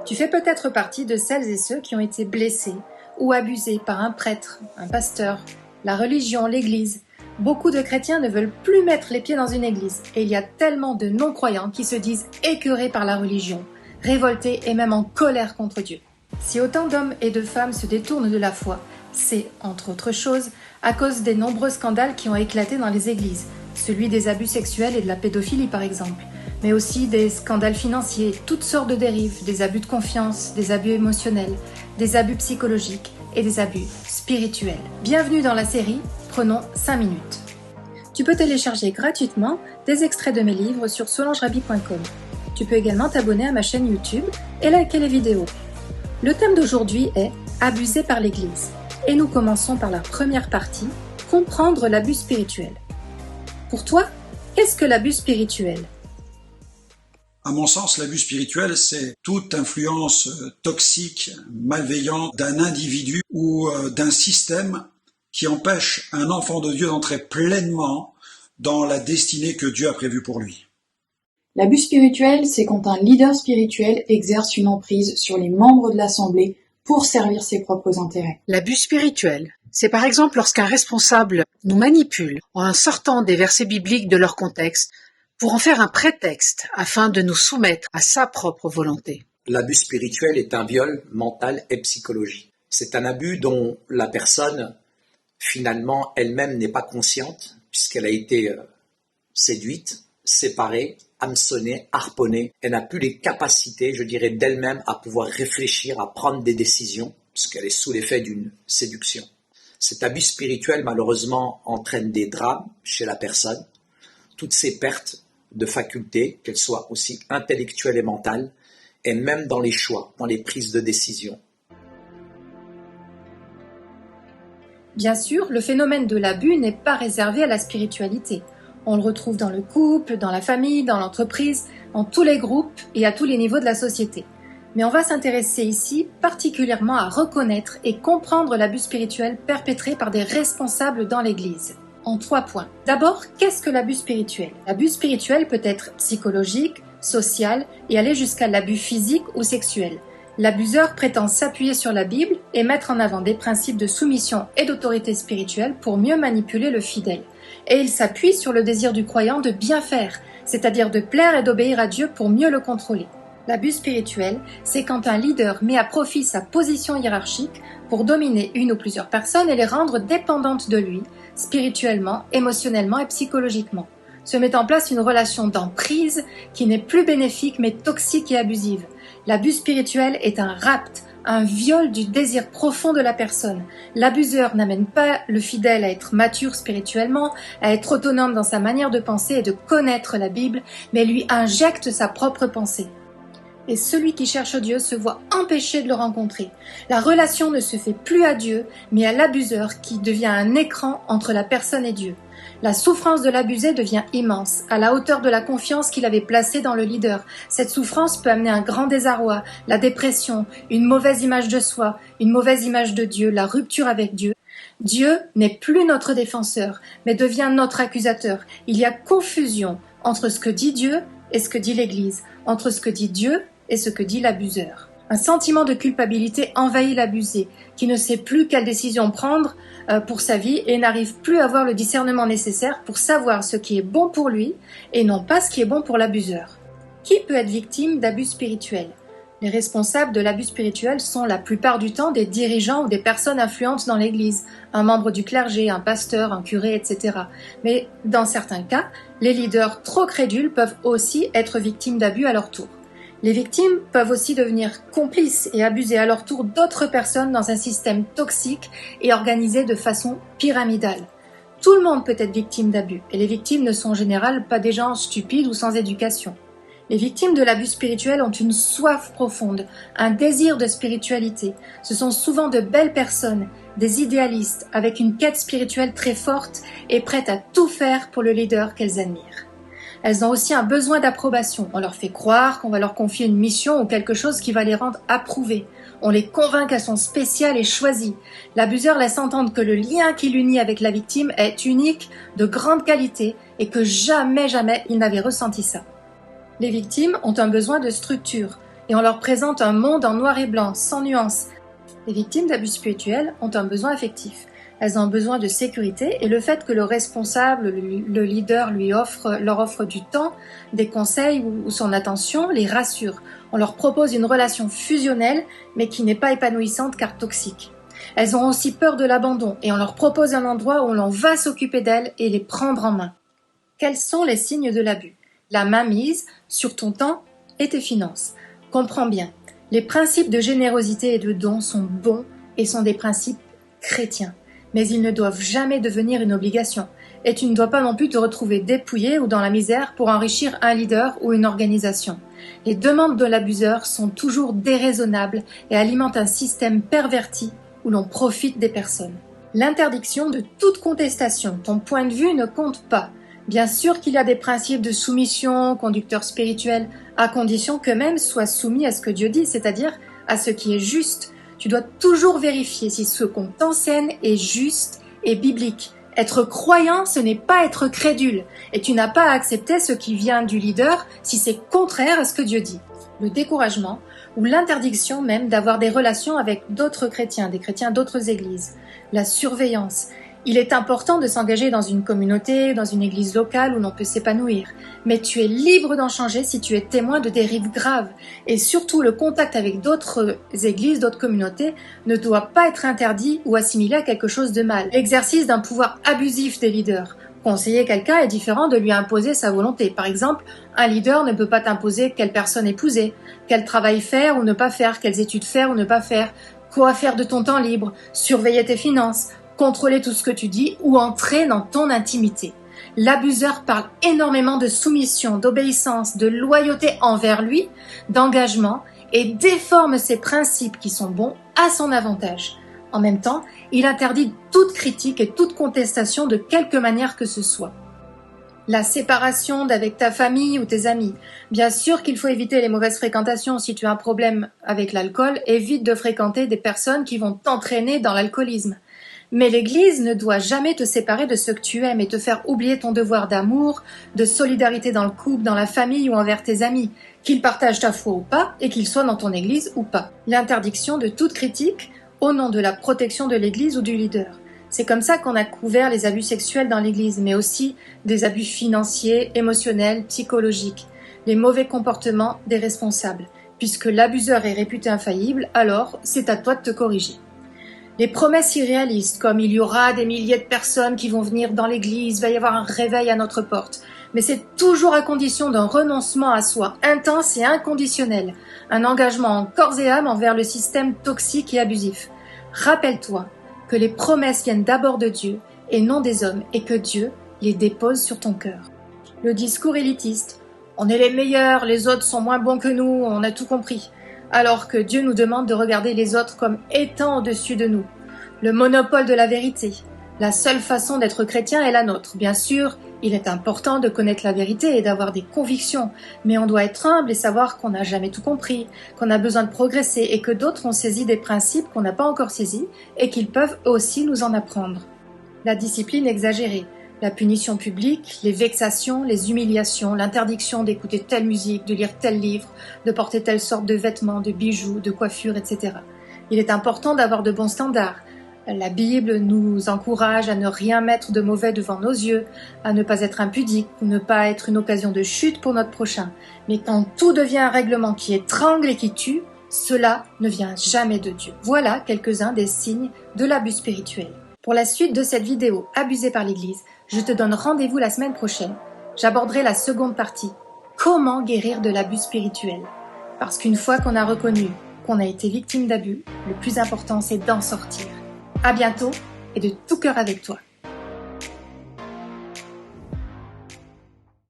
Tu fais peut-être partie de celles et ceux qui ont été blessés ou abusés par un prêtre, un pasteur, la religion, l'église. Beaucoup de chrétiens ne veulent plus mettre les pieds dans une église et il y a tellement de non-croyants qui se disent écœurés par la religion, révoltés et même en colère contre Dieu. Si autant d'hommes et de femmes se détournent de la foi, c'est, entre autres choses, à cause des nombreux scandales qui ont éclaté dans les églises, celui des abus sexuels et de la pédophilie par exemple, mais aussi des scandales financiers, toutes sortes de dérives, des abus de confiance, des abus émotionnels, des abus psychologiques et des abus spirituels. Bienvenue dans la série Prenons 5 minutes. Tu peux télécharger gratuitement des extraits de mes livres sur solangerabi.com. Tu peux également t'abonner à ma chaîne YouTube et liker les vidéos. Le thème d'aujourd'hui est « Abusé par l'Église » et nous commençons par la première partie « Comprendre l'abus spirituel ». Pour toi, qu'est-ce que l'abus spirituel ? À mon sens, l'abus spirituel, c'est toute influence toxique, malveillante d'un individu ou d'un système qui empêche un enfant de Dieu d'entrer pleinement dans la destinée que Dieu a prévue pour lui. L'abus spirituel, c'est quand un leader spirituel exerce une emprise sur les membres de l'assemblée pour servir ses propres intérêts. L'abus spirituel, c'est par exemple lorsqu'un responsable nous manipule en sortant des versets bibliques de leur contexte pour en faire un prétexte afin de nous soumettre à sa propre volonté. L'abus spirituel est un viol mental et psychologique. C'est un abus dont la personne, finalement, elle-même n'est pas consciente, puisqu'elle a été séduite, séparée, hameçonnée, harponnée. Elle n'a plus les capacités, je dirais, d'elle-même à pouvoir réfléchir, à prendre des décisions, puisqu'elle est sous l'effet d'une séduction. Cet abus spirituel, malheureusement, entraîne des drames chez la personne. Toutes ces pertes de facultés, qu'elles soient aussi intellectuelles et mentales, et même dans les choix, dans les prises de décision. Bien sûr, le phénomène de l'abus n'est pas réservé à la spiritualité. On le retrouve dans le couple, dans la famille, dans l'entreprise, dans tous les groupes et à tous les niveaux de la société. Mais on va s'intéresser ici particulièrement à reconnaître et comprendre l'abus spirituel perpétré par des responsables dans l'Église. En 3 points. D'abord, qu'est-ce que l'abus spirituel ? L'abus spirituel peut être psychologique, social et aller jusqu'à l'abus physique ou sexuel. L'abuseur prétend s'appuyer sur la Bible et mettre en avant des principes de soumission et d'autorité spirituelle pour mieux manipuler le fidèle. Et il s'appuie sur le désir du croyant de bien faire, c'est-à-dire de plaire et d'obéir à Dieu pour mieux le contrôler. L'abus spirituel, c'est quand un leader met à profit sa position hiérarchique pour dominer une ou plusieurs personnes et les rendre dépendantes de lui, spirituellement, émotionnellement et psychologiquement. Se met en place une relation d'emprise qui n'est plus bénéfique mais toxique et abusive. L'abus spirituel est un rapt, un viol du désir profond de la personne. L'abuseur n'amène pas le fidèle à être mature spirituellement, à être autonome dans sa manière de penser et de connaître la Bible, mais lui injecte sa propre pensée. Et celui qui cherche Dieu se voit empêché de le rencontrer. La relation ne se fait plus à Dieu, mais à l'abuseur qui devient un écran entre la personne et Dieu. La souffrance de l'abusé devient immense, à la hauteur de la confiance qu'il avait placée dans le leader. Cette souffrance peut amener un grand désarroi, la dépression, une mauvaise image de soi, une mauvaise image de Dieu, la rupture avec Dieu. Dieu n'est plus notre défenseur, mais devient notre accusateur. Il y a confusion entre ce que dit Dieu et ce que dit l'Église, entre ce que dit Dieu et ce que dit l'abuseur. Un sentiment de culpabilité envahit l'abusé, qui ne sait plus quelle décision prendre pour sa vie et n'arrive plus à avoir le discernement nécessaire pour savoir ce qui est bon pour lui et non pas ce qui est bon pour l'abuseur. Qui peut être victime d'abus spirituels ? Les responsables de l'abus spirituel sont la plupart du temps des dirigeants ou des personnes influentes dans l'Église, un membre du clergé, un pasteur, un curé, etc. Mais dans certains cas, les leaders trop crédules peuvent aussi être victimes d'abus à leur tour. Les victimes peuvent aussi devenir complices et abuser à leur tour d'autres personnes dans un système toxique et organisé de façon pyramidale. Tout le monde peut être victime d'abus, et les victimes ne sont en général pas des gens stupides ou sans éducation. Les victimes de l'abus spirituel ont une soif profonde, un désir de spiritualité. Ce sont souvent de belles personnes, des idéalistes, avec une quête spirituelle très forte et prêtes à tout faire pour le leader qu'elles admirent. Elles ont aussi un besoin d'approbation. On leur fait croire qu'on va leur confier une mission ou quelque chose qui va les rendre approuvées. On les convainc qu'elles sont spéciales et choisies. L'abuseur laisse entendre que le lien qui l'unit avec la victime est unique, de grande qualité et que jamais il n'avait ressenti ça. Les victimes ont un besoin de structure. et on leur présente un monde en noir et blanc, sans nuance. Les victimes d'abus spirituels ont un besoin affectif. Elles ont besoin de sécurité et le fait que le responsable, le leader leur offre du temps, des conseils ou son attention les rassure. On leur propose une relation fusionnelle mais qui n'est pas épanouissante car toxique. Elles ont aussi peur de l'abandon et on leur propose un endroit où l'on va s'occuper d'elles et les prendre en main. Quels sont les signes de l'abus ? La mainmise sur ton temps et tes finances. Comprends bien, les principes de générosité et de don sont bons et sont des principes chrétiens. Mais ils ne doivent jamais devenir une obligation. Et tu ne dois pas non plus te retrouver dépouillé ou dans la misère pour enrichir un leader ou une organisation. Les demandes de l'abuseur sont toujours déraisonnables et alimentent un système perverti où l'on profite des personnes. L'interdiction de toute contestation, ton point de vue ne compte pas. Bien sûr qu'il y a des principes de soumission, conducteurs spirituels, à condition qu'eux-mêmes soient soumis à ce que Dieu dit, c'est-à-dire à ce qui est juste. Tu dois toujours vérifier si ce qu'on t'enseigne est juste et biblique. Être croyant, ce n'est pas être crédule, et tu n'as pas à accepter ce qui vient du leader si c'est contraire à ce que Dieu dit. Le découragement ou l'interdiction même d'avoir des relations avec d'autres chrétiens, des chrétiens d'autres églises. La surveillance. Il est important de s'engager dans une communauté, dans une église locale où l'on peut s'épanouir. Mais tu es libre d'en changer si tu es témoin de dérives graves. Et surtout, le contact avec d'autres églises, d'autres communautés ne doit pas être interdit ou assimilé à quelque chose de mal. L'exercice d'un pouvoir abusif des leaders. Conseiller quelqu'un est différent de lui imposer sa volonté. Par exemple, un leader ne peut pas t'imposer quelle personne épouser, quel travail faire ou ne pas faire, quelles études faire ou ne pas faire, quoi faire de ton temps libre, surveiller tes finances, contrôler tout ce que tu dis ou entrer dans ton intimité. L'abuseur parle énormément de soumission, d'obéissance, de loyauté envers lui, d'engagement et déforme ses principes qui sont bons à son avantage. En même temps, il interdit toute critique et toute contestation de quelque manière que ce soit. La séparation d'avec ta famille ou tes amis. Bien sûr qu'il faut éviter les mauvaises fréquentations. Si tu as un problème avec l'alcool, évite de fréquenter des personnes qui vont t'entraîner dans l'alcoolisme. Mais l'Église ne doit jamais te séparer de ceux que tu aimes et te faire oublier ton devoir d'amour, de solidarité dans le couple, dans la famille ou envers tes amis, qu'ils partagent ta foi ou pas et qu'ils soient dans ton Église ou pas. L'interdiction de toute critique au nom de la protection de l'Église ou du leader. C'est comme ça qu'on a couvert les abus sexuels dans l'Église, mais aussi des abus financiers, émotionnels, psychologiques, les mauvais comportements des responsables. Puisque l'abuseur est réputé infaillible, alors c'est à toi de te corriger. Les promesses irréalistes, comme il y aura des milliers de personnes qui vont venir dans l'église, va y avoir un réveil à notre porte. Mais c'est toujours à condition d'un renoncement à soi intense et inconditionnel, un engagement en corps et âme envers le système toxique et abusif. Rappelle-toi que les promesses viennent d'abord de Dieu et non des hommes et que Dieu les dépose sur ton cœur. Le discours élitiste, on est les meilleurs, les autres sont moins bons que nous, on a tout compris. Alors que Dieu nous demande de regarder les autres comme étant au-dessus de nous. Le monopole de la vérité. La seule façon d'être chrétien est la nôtre. Bien sûr, il est important de connaître la vérité et d'avoir des convictions, mais on doit être humble et savoir qu'on n'a jamais tout compris, qu'on a besoin de progresser et que d'autres ont saisi des principes qu'on n'a pas encore saisis et qu'ils peuvent aussi nous en apprendre. La discipline exagérée. La punition publique, les vexations, les humiliations, l'interdiction d'écouter telle musique, de lire tel livre, de porter telle sorte de vêtements, de bijoux, de coiffures, etc. Il est important d'avoir de bons standards. La Bible nous encourage à ne rien mettre de mauvais devant nos yeux, à ne pas être impudique, ne pas être une occasion de chute pour notre prochain. Mais quand tout devient un règlement qui étrangle et qui tue, cela ne vient jamais de Dieu. Voilà quelques-uns des signes de l'abus spirituel. Pour la suite de cette vidéo abusée par l'Église, je te donne rendez-vous la semaine prochaine. J'aborderai la seconde partie. Comment guérir de l'abus spirituel ? Parce qu'une fois qu'on a reconnu qu'on a été victime d'abus, le plus important c'est d'en sortir. À bientôt et de tout cœur avec toi.